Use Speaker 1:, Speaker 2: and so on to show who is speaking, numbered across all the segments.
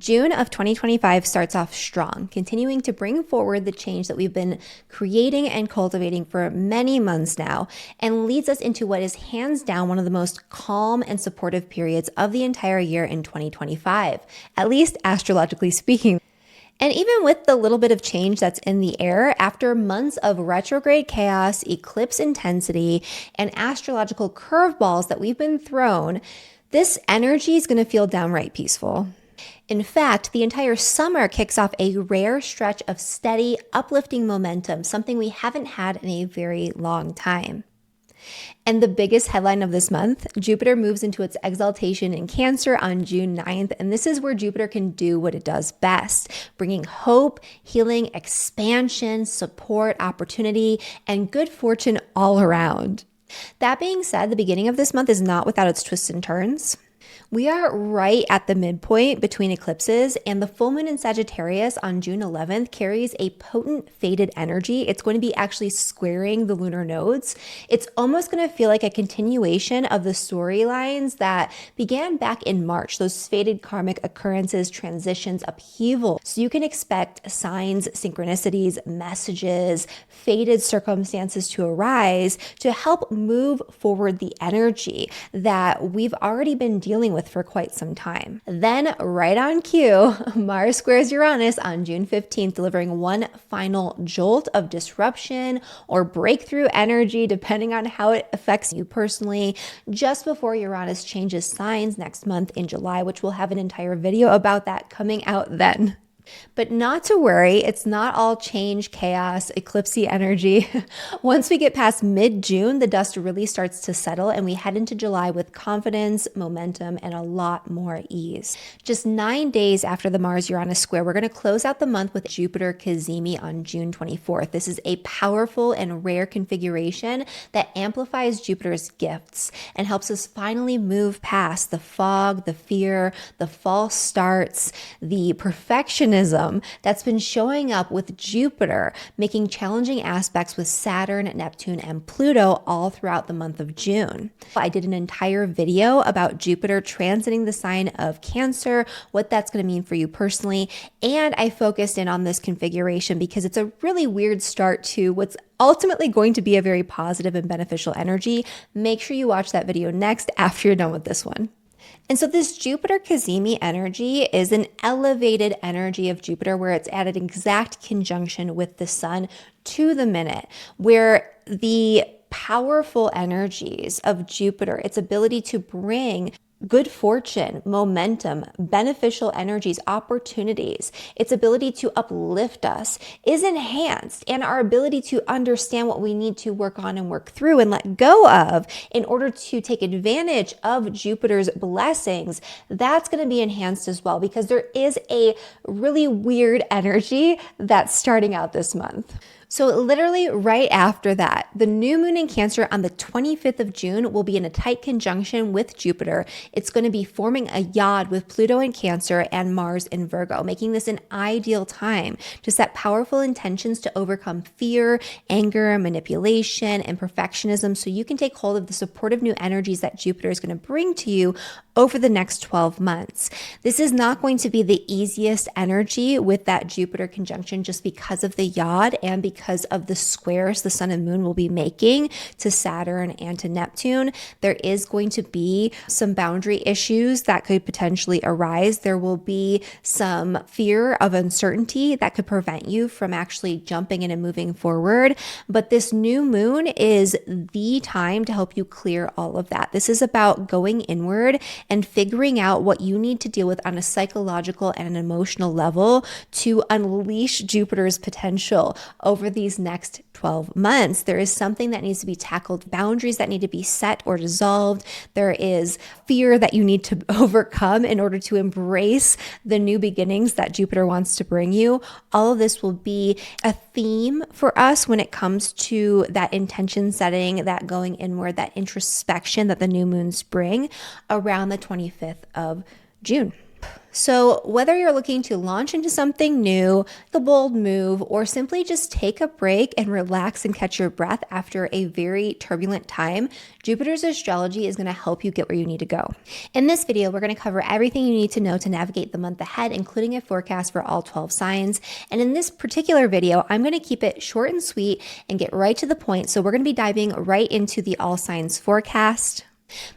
Speaker 1: June of 2025 starts off strong, continuing to bring forward the change that we've been creating and cultivating for many months now, and leads us into what is hands down one of the most calm and supportive periods of the entire year in 2025, at least astrologically speaking. And even with the little bit of change that's in the air, after months of retrograde chaos, eclipse intensity, and astrological curveballs that we've been thrown, this energy is going to feel downright peaceful. In fact, the entire summer kicks off a rare stretch of steady, uplifting momentum, something we haven't had in a very long time. And the biggest headline of this month, Jupiter moves into its exaltation in Cancer on June 9th, and this is where Jupiter can do what it does best, bringing hope, healing, expansion, support, opportunity, and good fortune all around. That being said, the beginning of this month is not without its twists and turns. We are right at the midpoint between eclipses, and the full moon in Sagittarius on June 11th carries a potent fated energy. It's going to be actually squaring the lunar nodes. It's almost going to feel like a continuation of the storylines that began back in March, those fated karmic occurrences, transitions, upheaval. So you can expect signs, synchronicities, messages, fated circumstances to arise to help move forward the energy that we've already been dealing with for quite some time. Then, right on cue, Mars squares Uranus on June 15th, delivering one final jolt of disruption or breakthrough energy, depending on how it affects you personally, just before Uranus changes signs next month in July, which we'll have an entire video about that coming out then. But not to worry, it's not all change, chaos, eclipsy energy. Once we get past mid-June, the dust really starts to settle and we head into July with confidence, momentum, and a lot more ease. Just 9 days after the Mars-Uranus square, we're going to close out the month with Jupiter Kazimi on June 24th. This is a powerful and rare configuration that amplifies Jupiter's gifts and helps us finally move past the fog, the fear, the false starts, the perfectionism that's been showing up with Jupiter, making challenging aspects with Saturn, Neptune, and Pluto all throughout the month of June. I did an entire video about Jupiter transiting the sign of Cancer, what that's going to mean for you personally, and I focused in on this configuration because it's a really weird start to what's ultimately going to be a very positive and beneficial energy. Make sure you watch that video next after you're done with this one. And so this Jupiter Kazimi energy is an elevated energy of Jupiter where it's at an exact conjunction with the sun to the minute, where the powerful energies of Jupiter, its ability to bring good fortune, momentum, beneficial energies, opportunities, its ability to uplift us is enhanced, and our ability to understand what we need to work on and work through and let go of in order to take advantage of Jupiter's blessings, that's going to be enhanced as well, because there is a really weird energy that's starting out this month. So literally right after that, the new moon in Cancer on the 25th of June will be in a tight conjunction with Jupiter. It's going to be forming a yod with Pluto in Cancer and Mars in Virgo, making this an ideal time to set powerful intentions to overcome fear, anger, manipulation, and perfectionism so you can take hold of the supportive new energies that Jupiter is going to bring to you over the next 12 months. This is not going to be the easiest energy with that Jupiter conjunction just because of the yod and because of the squares the sun and moon will be making to Saturn and to Neptune. There is going to be some boundary issues that could potentially arise. There will be some fear of uncertainty that could prevent you from actually jumping in and moving forward. But this new moon is the time to help you clear all of that. This is about going inward and figuring out what you need to deal with on a psychological and an emotional level to unleash Jupiter's potential over these next 12 months. There is something that needs to be tackled, boundaries that need to be set or dissolved. There is fear that you need to overcome in order to embrace the new beginnings that Jupiter wants to bring you. All of this will be a theme for us when it comes to that intention setting, that going inward, that introspection that the new moons bring around the 25th of June. So, whether you're looking to launch into something new, the bold move, or simply just take a break and relax and catch your breath after a very turbulent time, Jupiter's astrology is going to help you get where you need to go. In this video, we're going to cover everything you need to know to navigate the month ahead, including a forecast for all 12 signs. And in this particular video, I'm going to keep it short and sweet and get right to the point. So, we're going to be diving right into the all signs forecast.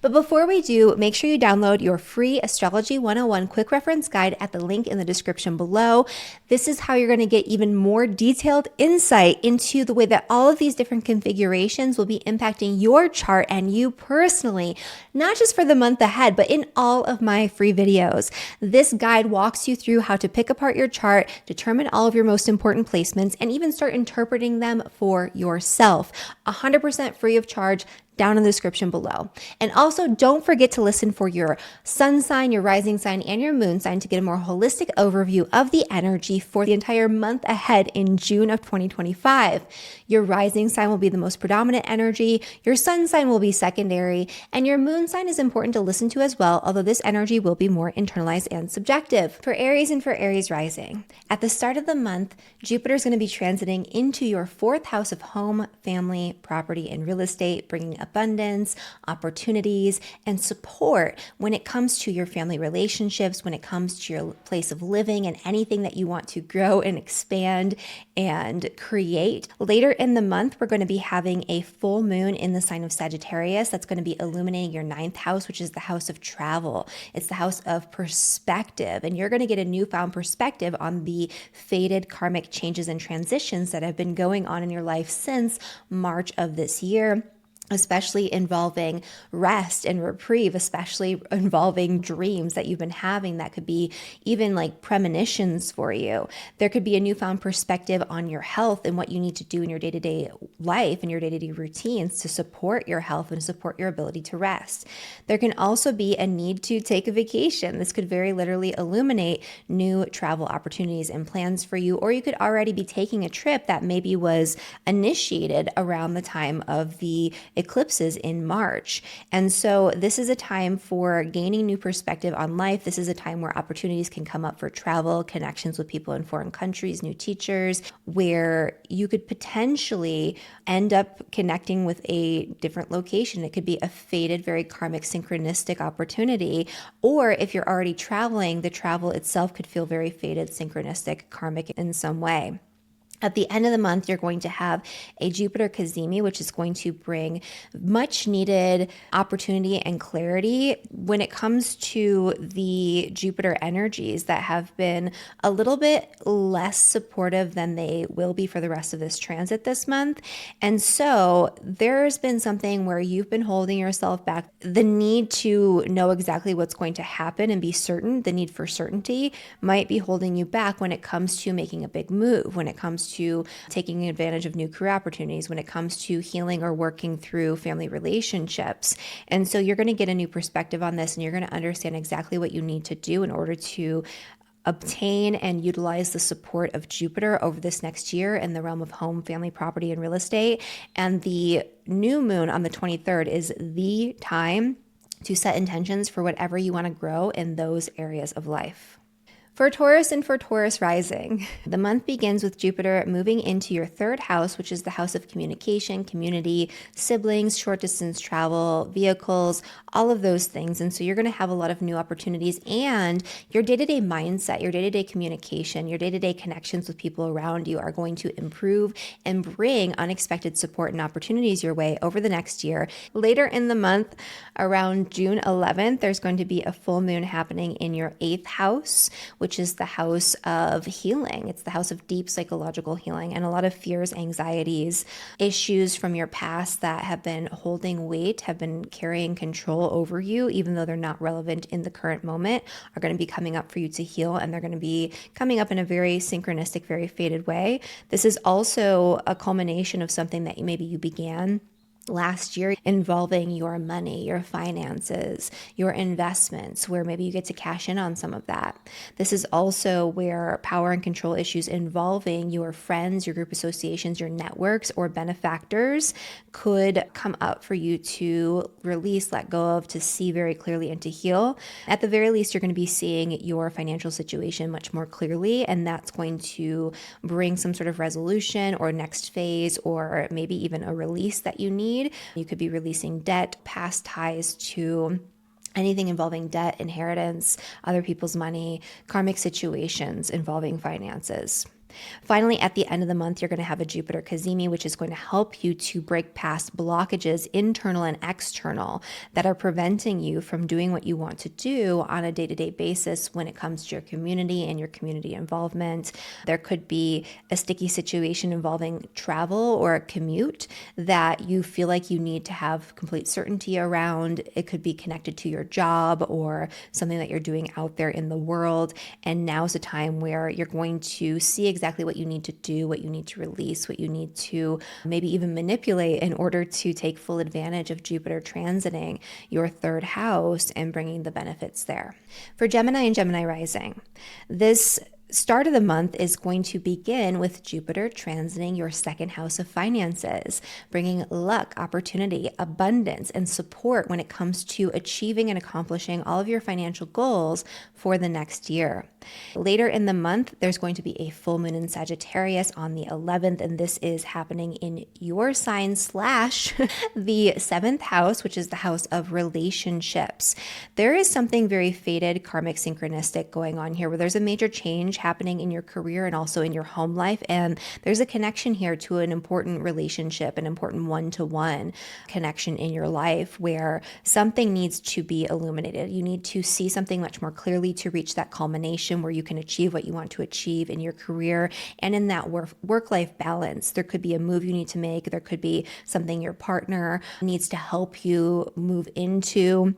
Speaker 1: But before we do, make sure you download your free Astrology 101 quick reference guide at the link in the description below. This is how you're going to get even more detailed insight into the way that all of these different configurations will be impacting your chart and you personally, not just for the month ahead, but in all of my free videos. This guide walks you through how to pick apart your chart, determine all of your most important placements, and even start interpreting them for yourself. 100% free of charge, down in the description below. And also don't forget to listen for your sun sign, your rising sign, and your moon sign to get a more holistic overview of the energy for the entire month ahead in June of 2025. Your rising sign will be the most predominant energy, your sun sign will be secondary, and your moon sign is important to listen to as well, although this energy will be more internalized and subjective. For Aries and for Aries rising, at the start of the month, Jupiter is going to be transiting into your fourth house of home, family, property, and real estate, bringing abundance, opportunities, and support when it comes to your family relationships, when it comes to your place of living and anything that you want to grow and expand and create. Later in the month, we're going to be having a full moon in the sign of Sagittarius that's going to be illuminating your ninth house, which is the house of travel. It's the house of perspective, and you're going to get a newfound perspective on the fated karmic changes and transitions that have been going on in your life since March of this year, especially involving rest and reprieve, especially involving dreams that you've been having that could be even like premonitions for you. There could be a newfound perspective on your health and what you need to do in your day-to-day life and your day-to-day routines to support your health and support your ability to rest. There can also be a need to take a vacation. This could very literally illuminate new travel opportunities and plans for you, or you could already be taking a trip that maybe was initiated around the time of the eclipses in March. And so this is a time for gaining new perspective on life. This is a time where opportunities can come up for travel, connections with people in foreign countries, new teachers, where you could potentially end up connecting with a different location. It could be a fated, very karmic, synchronistic opportunity. Or if you're already traveling, the travel itself could feel very fated, synchronistic, karmic in some way. At the end of the month, you're going to have a Jupiter Kazimi, which is going to bring much needed opportunity and clarity when it comes to the Jupiter energies that have been a little bit less supportive than they will be for the rest of this transit this month. And so there's been something where you've been holding yourself back. The need to know exactly what's going to happen and be certain, the need for certainty might be holding you back when it comes to making a big move, when it comes to taking advantage of new career opportunities, when it comes to healing or working through family relationships. And so you're going to get a new perspective on this, and you're going to understand exactly what you need to do in order to obtain and utilize the support of Jupiter over this next year in the realm of home, family, property, and real estate. And the new moon on the 23rd is the time to set intentions for whatever you want to grow in those areas of life. For Taurus and for Taurus rising, the month begins with Jupiter moving into your third house, which is the house of communication, community, siblings, short distance travel, vehicles, all of those things. And so you're going to have a lot of new opportunities, and your day-to-day mindset, your day-to-day communication, your day-to-day connections with people around you are going to improve and bring unexpected support and opportunities your way over the next year. Later in the month, around June 11th, there's going to be a full moon happening in your eighth house, which is the house of healing. It's the house of deep psychological healing and a lot of fears, anxieties, issues from your past that have been holding weight, have been carrying control over you, even though they're not relevant in the current moment, are going to be coming up for you to heal, and they're going to be coming up in a very synchronistic, very fated way. This is also a culmination of something that maybe you began last year involving your money, your finances, your investments, where maybe you get to cash in on some of that. This is also where power and control issues involving your friends, your group associations, your networks, or benefactors could come up for you to release, let go of, to see very clearly, and to heal. At the very least, you're going to be seeing your financial situation much more clearly, and that's going to bring some sort of resolution or next phase, or maybe even a release that you need. You could be releasing debt, past ties to anything involving debt, inheritance, other people's money, karmic situations involving finances. Finally, at the end of the month, you're going to have a Jupiter Kazimi, which is going to help you to break past blockages, internal and external, that are preventing you from doing what you want to do on a day-to-day basis when it comes to your community and your community involvement. There could be a sticky situation involving travel or a commute that you feel like you need to have complete certainty around. It could be connected to your job or something that you're doing out there in the world. And now's a time where you're going to see exactly what you need to do, what you need to release, what you need to maybe even manipulate in order to take full advantage of Jupiter transiting your third house and bringing the benefits there. For Gemini and Gemini rising, this start of the month is going to begin with Jupiter transiting your second house of finances, bringing luck, opportunity, abundance, and support when it comes to achieving and accomplishing all of your financial goals for the next year. Later in the month, there's going to be a full moon in Sagittarius on the 11th, and this is happening in your sign / the 7th house, which is the house of relationships. There is something very fated, karmic, synchronistic going on here, where there's a major change happening in your career and also in your home life, and there's a connection here to an important relationship, an important one-to-one connection in your life, where something needs to be illuminated. You need to see something much more clearly to reach that culmination where you can achieve what you want to achieve in your career and in that work-life balance. There could be a move you need to make. There could be something your partner needs to help you move into.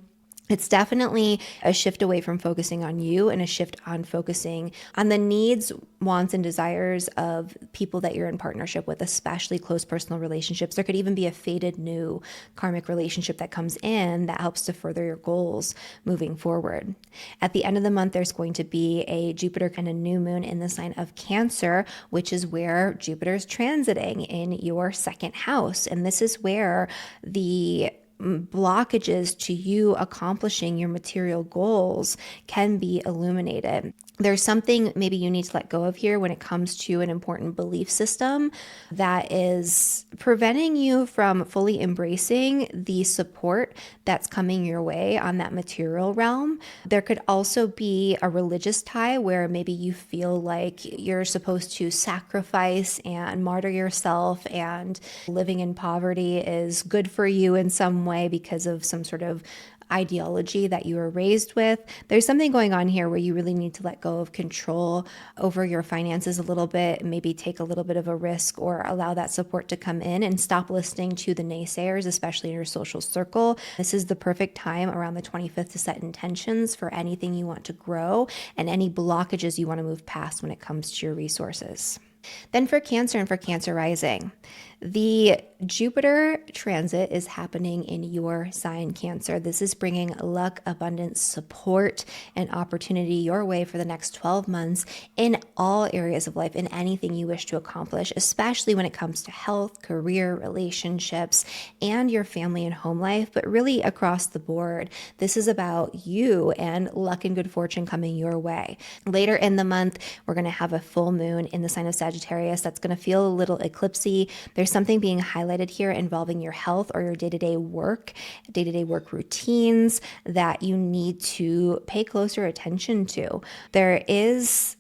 Speaker 1: It's definitely a shift away from focusing on you and a shift on focusing on the needs, wants, and desires of people that you're in partnership with, especially close personal relationships. There could even be a fated new karmic relationship that comes in that helps to further your goals moving forward. At the end of the month, there's going to be a Jupiter and a new moon in the sign of Cancer, which is where Jupiter's transiting in your second house. And this is where the blockages to you accomplishing your material goals can be illuminated. There's something maybe you need to let go of here when it comes to an important belief system that is preventing you from fully embracing the support that's coming your way on that material realm. There could also be a religious tie where maybe you feel like you're supposed to sacrifice and martyr yourself, and living in poverty is good for you in some way because of some sort of ideology that you were raised with. There's something going on here where you really need to let go of control over your finances a little bit, maybe take a little bit of a risk or allow that support to come in and stop listening to the naysayers, especially in your social circle. This is the perfect time around the 25th to set intentions for anything you want to grow and any blockages you want to move past when it comes to your resources. Then for Cancer and for Cancer rising, the Jupiter transit is happening in your sign, Cancer. This is bringing luck, abundance, support, and opportunity your way for the next 12 months in all areas of life, in anything you wish to accomplish, especially when it comes to health, career, relationships, and your family and home life, but really across the board. This is about you and luck and good fortune coming your way. Later in the month, we're going to have a full moon in the sign of Sagittarius that's going to feel a little eclipsy. There's something being highlighted here involving your health or your day-to-day work routines that you need to pay closer attention to. There is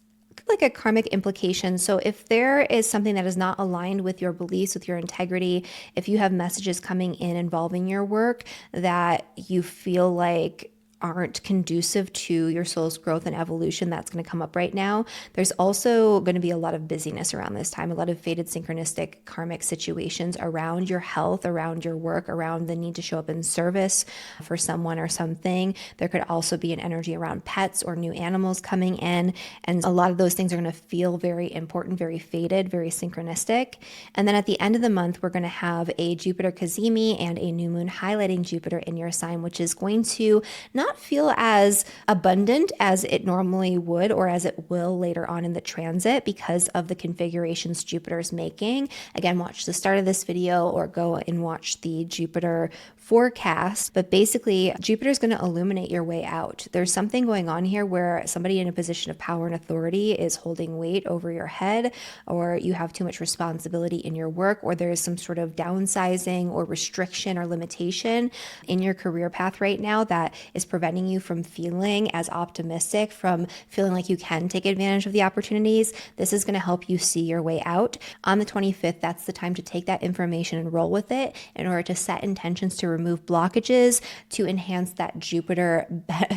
Speaker 1: like a karmic implication. So if there is something that is not aligned with your beliefs, with your integrity, if you have messages coming in involving your work that you feel like aren't conducive to your soul's growth and evolution, that's going to come up right now. There's also going to be a lot of busyness around this time, a lot of fated synchronistic karmic situations around your health, around your work, around the need to show up in service for someone or something. There could also be an energy around pets or new animals coming in. And a lot of those things are going to feel very important, very fated, very synchronistic. And then at the end of the month, we're going to have a Jupiter Kazimi and a new moon highlighting Jupiter in your sign, which is going to not feel as abundant as it normally would or as it will later on in the transit because of the configurations Jupiter's making. Again, watch the start of this video or go and watch the Jupiter forecast. But basically, Jupiter's going to illuminate your way out. There's something going on here where somebody in a position of power and authority is holding weight over your head, or you have too much responsibility in your work, or there is some sort of downsizing or restriction or limitation in your career path right now that is preventing you from feeling as optimistic, from feeling like you can take advantage of the opportunities. This is going to help you see your way out. On the 25th, that's the time to take that information and roll with it in order to set intentions to remove blockages, to enhance that Jupiter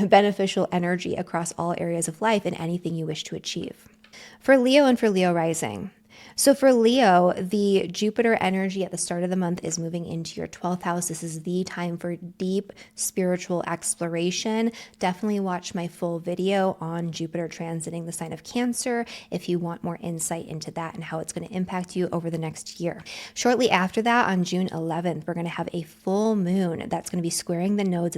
Speaker 1: beneficial energy across all areas of life and anything you wish to achieve. For Leo and for Leo rising. So for Leo, the Jupiter energy at the start of the month is moving into your 12th house. This is the time for deep spiritual exploration. Definitely watch my full video on Jupiter transiting the sign of Cancer if you want more insight into that and how it's going to impact you over the next year. Shortly after that, on June 11th, we're going to have a full moon that's going to be squaring the nodes,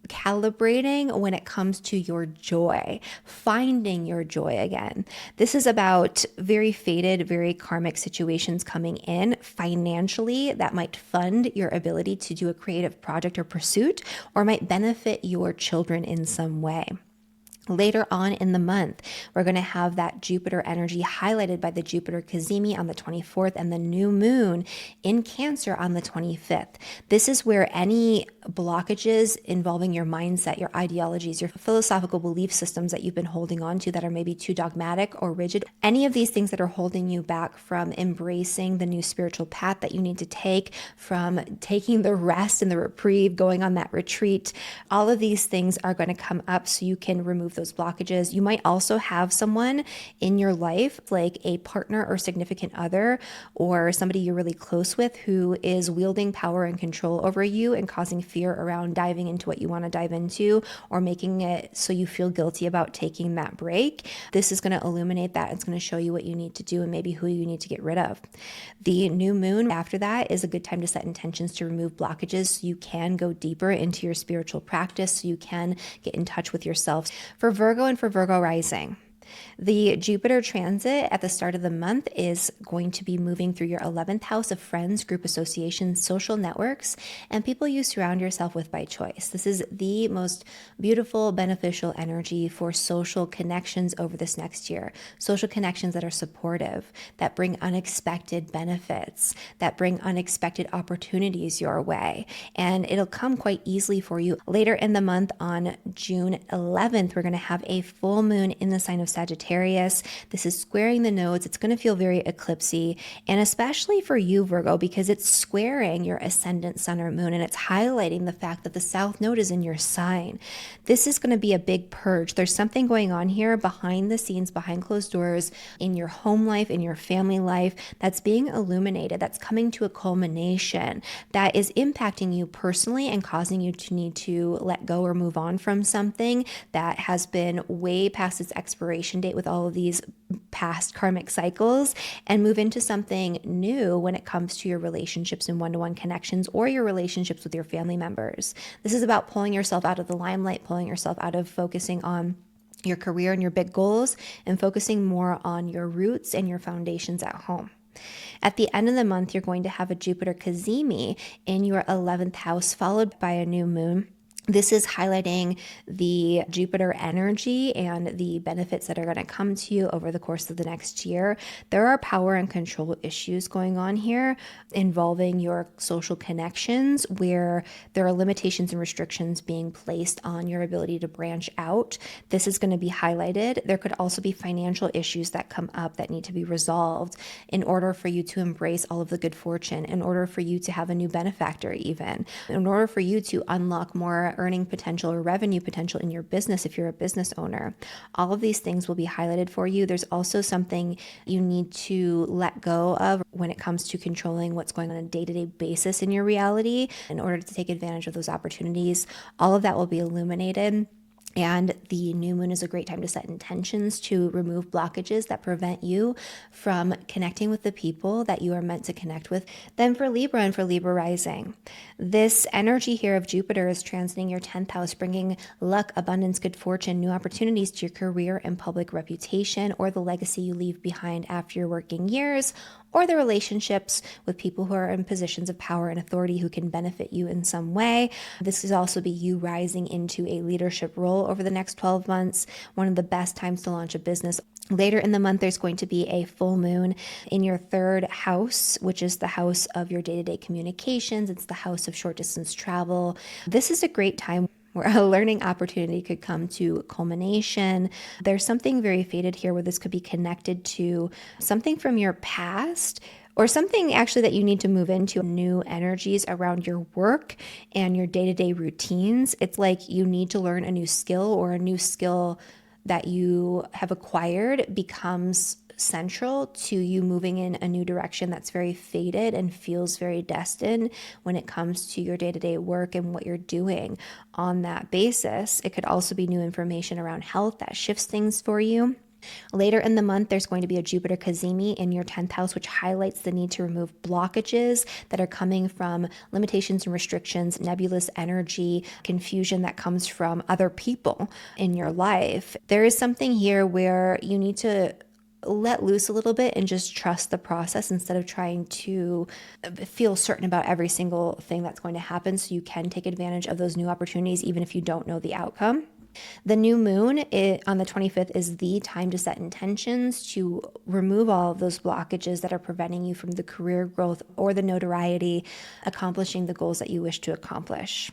Speaker 1: calibrating when it comes to your joy, finding your joy again. This is about very fated, very karmic situations coming in financially that might fund your ability to do a creative project or pursuit, or might benefit your children in some way. Later on in the month, we're going to have that Jupiter energy highlighted by the Jupiter Kazimi on the 24th and the new moon in Cancer on the 25th. This is where any blockages involving your mindset, your ideologies, your philosophical belief systems that you've been holding on to that are maybe too dogmatic or rigid, any of these things that are holding you back from embracing the new spiritual path that you need to take, from taking the rest and the reprieve, going on that retreat, all of these things are going to come up so you can remove those blockages. You might also have someone in your life, like a partner or significant other, or somebody you're really close with, who is wielding power and control over you and causing fear around diving into what you want to dive into, or making it so you feel guilty about taking that break. This is going to illuminate that. It's going to show you what you need to do and maybe who you need to get rid of. The new moon after that is a good time to set intentions to remove blockages so you can go deeper into your spiritual practice, so you can get in touch with yourself. For Virgo and for Virgo rising, the Jupiter transit at the start of the month is going to be moving through your 11th house of friends, group associations, social networks, and people you surround yourself with by choice. This is the most beautiful, beneficial energy for social connections over this next year. Social connections that are supportive, that bring unexpected benefits, that bring unexpected opportunities your way. And it'll come quite easily for you. Later in the month, on June 11th, we're going to have a full moon in the sign of Sagittarius. This is squaring the nodes. It's going to feel very eclipsy, and especially for you, Virgo, because it's squaring your ascendant sun or moon, and it's highlighting the fact that the south node is in your sign. This is going to be a big purge. There's something going on here behind the scenes, behind closed doors, in your home life, in your family life, that's being illuminated, that's coming to a culmination, that is impacting you personally and causing you to need to let go or move on from something that has been way past its expiration date with all of these past karmic cycles, and move into something new when it comes to your relationships and one-to-one connections or your relationships with your family members. This is about pulling yourself out of the limelight, pulling yourself out of focusing on your career and your big goals, and focusing more on your roots and your foundations at home. At the end of the month, you're going to have a Jupiter Kazimi in your 11th house, followed by a new moon. This is highlighting the Jupiter energy and the benefits that are going to come to you over the course of the next year. There are power and control issues going on here involving your social connections, where there are limitations and restrictions being placed on your ability to branch out. This is going to be highlighted. There could also be financial issues that come up that need to be resolved in order for you to embrace all of the good fortune, in order for you to have a new benefactor, even in order for you to unlock more earning potential or revenue potential in your business if you're a business owner. All of these things will be highlighted for you. There's also something you need to let go of when it comes to controlling what's going on a day-to-day basis in your reality in order to take advantage of those opportunities. All of that will be illuminated. And the new moon is a great time to set intentions to remove blockages that prevent you from connecting with the people that you are meant to connect with. Then for Libra and for Libra rising, this energy here of Jupiter is transiting your 10th house, bringing luck, abundance, good fortune, new opportunities to your career and public reputation, or the legacy you leave behind after your working years, or the relationships with people who are in positions of power and authority who can benefit you in some way. This could also be you rising into a leadership role over the next 12 months, one of the best times to launch a business. Later in the month, there's going to be a full moon in your 3rd house, which is the house of your day-to-day communications. It's the house of short distance travel. This is a great time where a learning opportunity could come to culmination. There's something very fated here where this could be connected to something from your past, or something actually that you need to move into, new energies around your work and your day-to-day routines. It's like you need to learn a new skill, or a new skill that you have acquired becomes central to you moving in a new direction that's very fated and feels very destined when it comes to your day-to-day work and what you're doing on that basis. It could also be new information around health that shifts things for you. Later in the month, there's going to be a Jupiter Kazimi in your 10th house, which highlights the need to remove blockages that are coming from limitations and restrictions, nebulous energy, confusion that comes from other people in your life. There is something here where you need to let loose a little bit and just trust the process instead of trying to feel certain about every single thing that's going to happen, so you can take advantage of those new opportunities even if you don't know the outcome. The new moon on the 25th is the time to set intentions to remove all of those blockages that are preventing you from the career growth or the notoriety, accomplishing the goals that you wish to accomplish.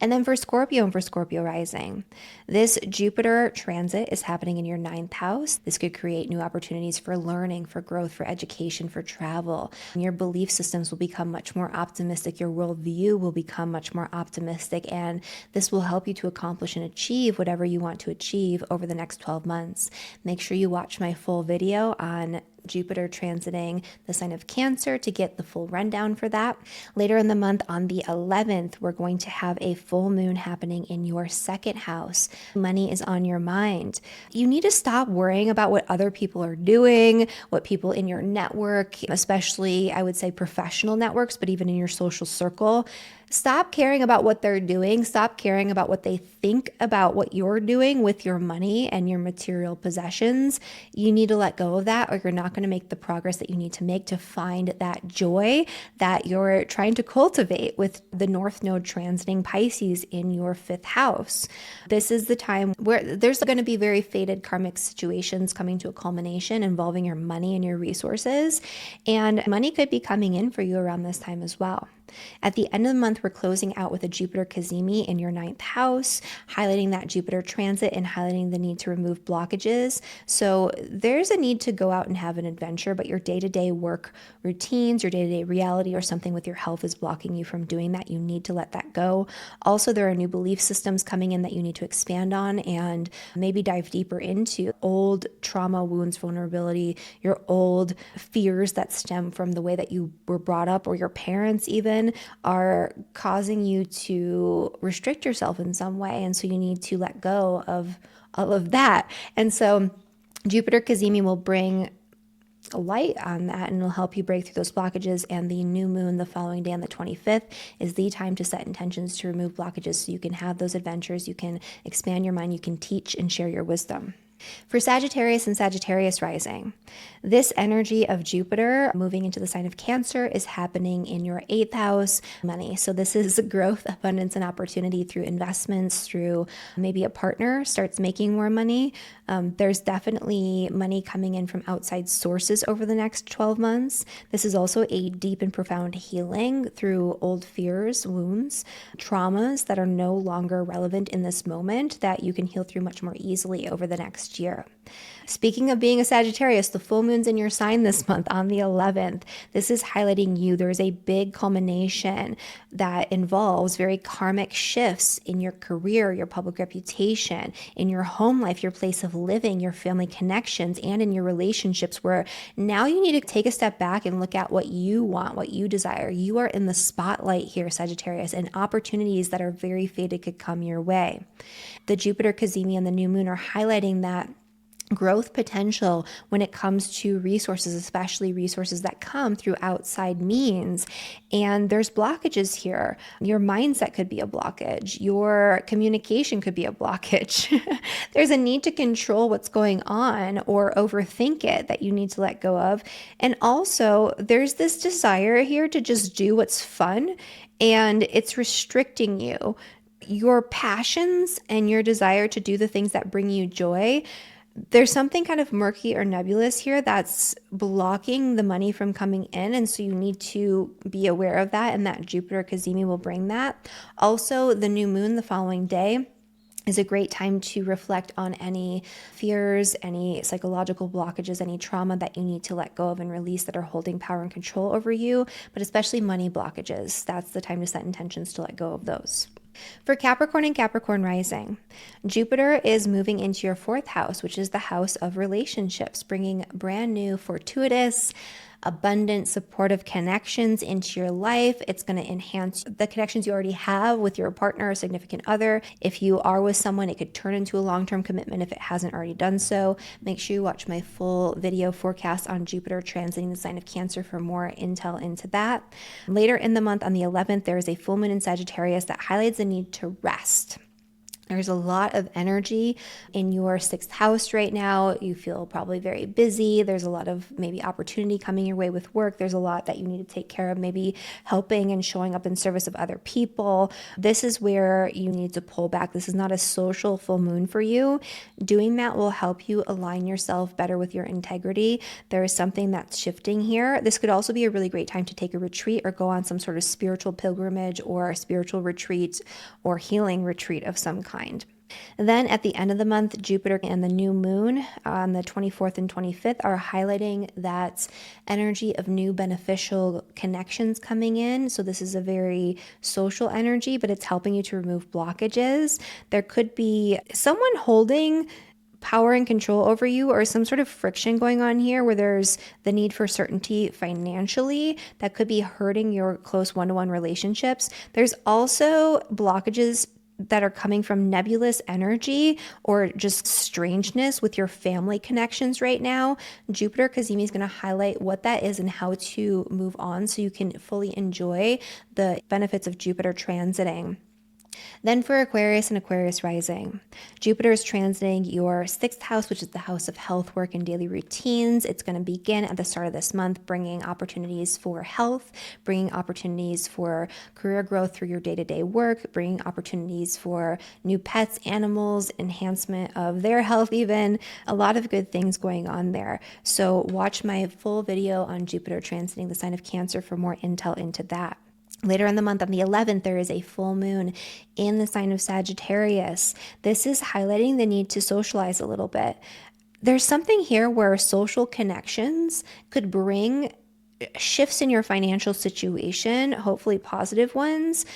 Speaker 1: And then for Scorpio and for Scorpio rising, this Jupiter transit is happening in your 9th house. This could create new opportunities for learning, for growth, for education, for travel. Your belief systems will become much more optimistic. Your worldview will become much more optimistic. And this will help you to accomplish and achieve whatever you want to achieve over the next 12 months. Make sure you watch my full video on Jupiter transiting the sign of Cancer to get the full rundown for that. Later in the month, on the 11th, we're going to have a full moon happening in your 2nd house. Money is on your mind. You need to stop worrying about what other people are doing, what people in your network, especially I would say professional networks, but even in your social circle. Stop caring about what they're doing. Stop caring about what they think about what you're doing with your money and your material possessions. You need to let go of that, or you're not going to make the progress that you need to make to find that joy that you're trying to cultivate with the North Node transiting Pisces in your 5th house. This is the time where there's going to be very fated karmic situations coming to a culmination involving your money and your resources. And money could be coming in for you around this time as well. At the end of the month, we're closing out with a Jupiter Kazimi in your 9th house, highlighting that Jupiter transit and highlighting the need to remove blockages. So there's a need to go out and have an adventure, but your day-to-day work routines, your day-to-day reality, or something with your health is blocking you from doing that. You need to let that go. Also, there are new belief systems coming in that you need to expand on and maybe dive deeper into. Old trauma, wounds, vulnerability, your old fears that stem from the way that you were brought up, or your parents even, are causing you to restrict yourself in some way. And so you need to let go of all of that. And so Jupiter Kazimi will bring a light on that and it'll help you break through those blockages. And the new moon the following day on the 25th is the time to set intentions to remove blockages so you can have those adventures, you can expand your mind, you can teach and share your wisdom. For Sagittarius and Sagittarius rising, this energy of Jupiter moving into the sign of Cancer is happening in your 8th house, money. So this is growth, abundance, and opportunity through investments, through maybe a partner starts making more money. There's definitely money coming in from outside sources over the next 12 months. This is also a deep and profound healing through old fears, wounds, traumas that are no longer relevant in this moment that you can heal through much more easily over the next year. Speaking of being a Sagittarius, the full moon's in your sign this month on the 11th. This is highlighting you. There's a big culmination that involves very karmic shifts in your career, your public reputation, in your home life, your place of living, your family connections, and in your relationships, where now you need to take a step back and look at what you want, what you desire. You are in the spotlight here, Sagittarius, and opportunities that are very fated could come your way. The Jupiter, Kazimi, and the new moon are highlighting that growth potential when it comes to resources, especially resources that come through outside means. And there's blockages here. Your mindset could be a blockage. Your communication could be a blockage. There's a need to control what's going on or overthink it that you need to let go of. And also, there's this desire here to just do what's fun, and it's restricting you. Your passions and your desire to do the things that bring you joy, there's something kind of murky or nebulous here that's blocking the money from coming in. And so you need to be aware of that, and that Jupiter Kazimi will bring that. Also, the new moon the following day is a great time to reflect on any fears, any psychological blockages, any trauma that you need to let go of and release that are holding power and control over you, but especially money blockages. That's the time to set intentions to let go of those. For Capricorn and Capricorn rising, Jupiter is moving into your 4th house, which is the house of relationships, bringing brand new, fortuitous, abundant, supportive connections into your life. It's going to enhance the connections you already have with your partner or significant other. If you are with someone, it could turn into a long-term commitment if it hasn't already done so. Make sure you watch my full video forecast on Jupiter transiting the sign of Cancer for more intel into that. Later in the month, on the 11th, there is a full moon in Sagittarius that highlights the need to rest. There's a lot of energy in your 6th house right now. You feel probably very busy. There's a lot of maybe opportunity coming your way with work. There's a lot that you need to take care of, maybe helping and showing up in service of other people. This is where you need to pull back. This is not a social full moon for you. Doing that will help you align yourself better with your integrity. There is something that's shifting here. This could also be a really great time to take a retreat or go on some sort of spiritual pilgrimage or spiritual retreat or healing retreat of some kind. Then at the end of the month, Jupiter and the new moon on the 24th and 25th are highlighting that energy of new beneficial connections coming in. So this is a very social energy, but it's helping you to remove blockages. There could be someone holding power and control over you, or some sort of friction going on here where there's the need for certainty financially that could be hurting your close one-to-one relationships. There's also blockages that are coming from nebulous energy or just strangeness with your family connections right now. Jupiter Kazimi is going to highlight what that is and how to move on so you can fully enjoy the benefits of Jupiter transiting. Then for Aquarius and Aquarius rising, Jupiter is transiting your 6th house, which is the house of health, work, and daily routines. It's going to begin at the start of this month, bringing opportunities for health, bringing opportunities for career growth through your day-to-day work, bringing opportunities for new pets, animals, enhancement of their health even. A lot of good things going on there. So watch my full video on Jupiter transiting the sign of Cancer for more intel into that. Later in the month, on the 11th, there is a full moon in the sign of Sagittarius. This is highlighting the need to socialize a little bit. There's something here where social connections could bring shifts in your financial situation, hopefully positive ones.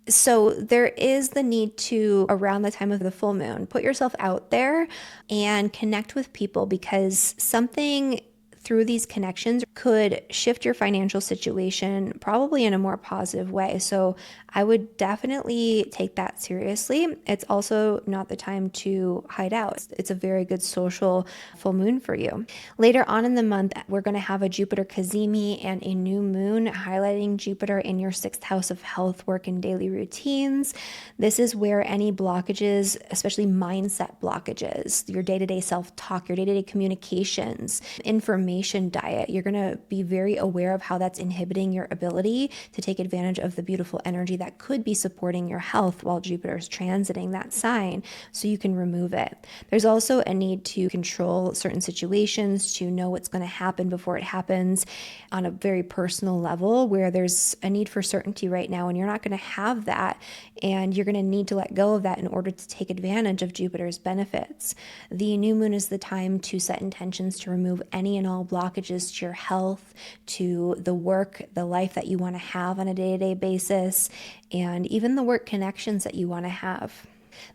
Speaker 1: So there is the need to, around the time of the full moon, put yourself out there and connect with people, because something through these connections could shift your financial situation probably in a more positive way. So I would definitely take that seriously. It's also not the time to hide out. It's a very good social full moon for you. Later on in the month, we're going to have a Jupiter Kazimi and a new moon highlighting Jupiter in your 6th house of health, work, and daily routines. This is where any blockages, especially mindset blockages, your day-to-day self-talk, your day-to-day communications, information information diet. You're going to be very aware of how that's inhibiting your ability to take advantage of the beautiful energy that could be supporting your health while Jupiter is transiting that sign, so you can remove it. There's also a need to control certain situations, to know what's going to happen before it happens on a very personal level, where there's a need for certainty right now, and you're not going to have that, and you're going to need to let go of that in order to take advantage of Jupiter's benefits. The new moon is the time to set intentions to remove any and all blockages to your health, to the work, the life that you want to have on a day-to-day basis, and even the work connections that you want to have.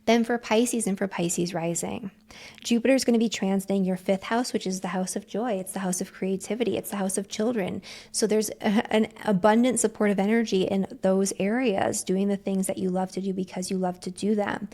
Speaker 1: Then for Pisces and for Pisces rising, Jupiter is going to be transiting your 5th house, which is the house of joy. It's the house of creativity. It's the house of children. So there's an abundant supportive energy in those areas, doing the things that you love to do because you love to do them.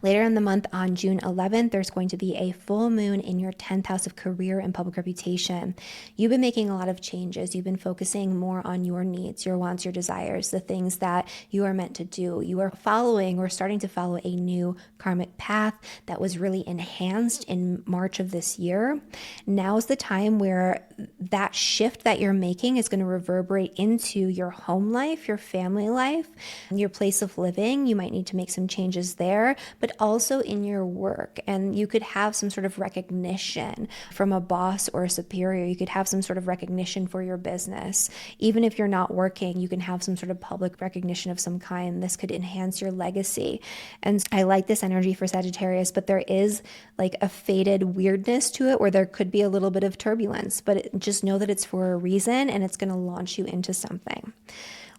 Speaker 1: Later in the month, on June 11th, there's going to be a full moon in your 10th house of career and public reputation. You've been making a lot of changes. You've been focusing more on your needs, your wants, your desires, the things that you are meant to do. You are following or starting to follow a new karmic path that was really enhanced in March of this year. Now's the time where that shift that you're making is going to reverberate into your home life, your family life, your place of living. You might need to make some changes there, but also in your work. And you could have some sort of recognition from a boss or a superior. You could have some sort of recognition for your business. Even if you're not working, you can have some sort of public recognition of some kind. This could enhance your legacy. And I like this energy for Sagittarius, but there is like a faded weirdness to it where there could be a little bit of turbulence, but just know that it's for a reason and it's going to launch you into something.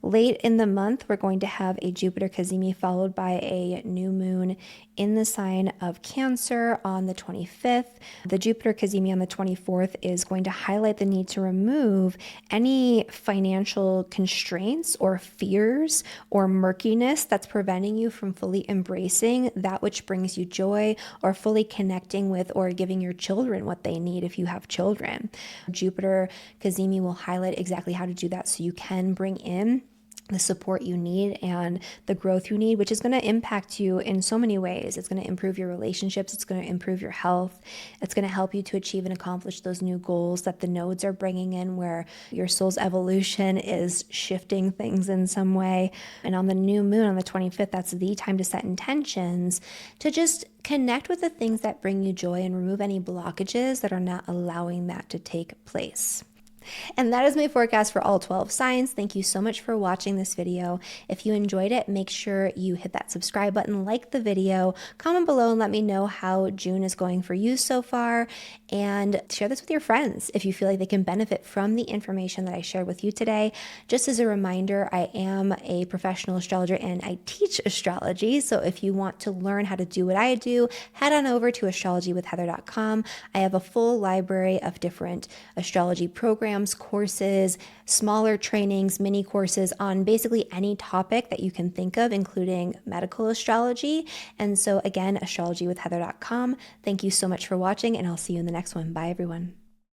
Speaker 1: Late in the month, we're going to have a Jupiter Kazimi followed by a new moon in the sign of Cancer on the 25th. The Jupiter Kazimi on the 24th is going to highlight the need to remove any financial constraints or fears or murkiness that's preventing you from fully embracing that which brings you joy, or fully connecting with or giving your children what they need if you have children. Jupiter Kazimi will highlight exactly how to do that so you can bring in the support you need and the growth you need, which is going to impact you in so many ways. It's going to improve your relationships. It's going to improve your health. It's going to help you to achieve and accomplish those new goals that the nodes are bringing in, where your soul's evolution is shifting things in some way. And on the new moon on the 25th, that's the time to set intentions to just connect with the things that bring you joy and remove any blockages that are not allowing that to take place. And that is my forecast for all 12 signs. Thank you so much for watching this video. If you enjoyed it, make sure you hit that subscribe button, like the video, comment below and let me know how June is going for you so far, and share this with your friends if you feel like they can benefit from the information that I shared with you today. Just as a reminder, I am a professional astrologer and I teach astrology. So if you want to learn how to do what I do, head on over to astrologywithheather.com. I have a full library of different astrology programs, courses, smaller trainings, mini courses on basically any topic that you can think of, including medical astrology. And so again, astrologywithheather.com. Thank you so much for watching, and I'll see you in the next one. Bye, everyone.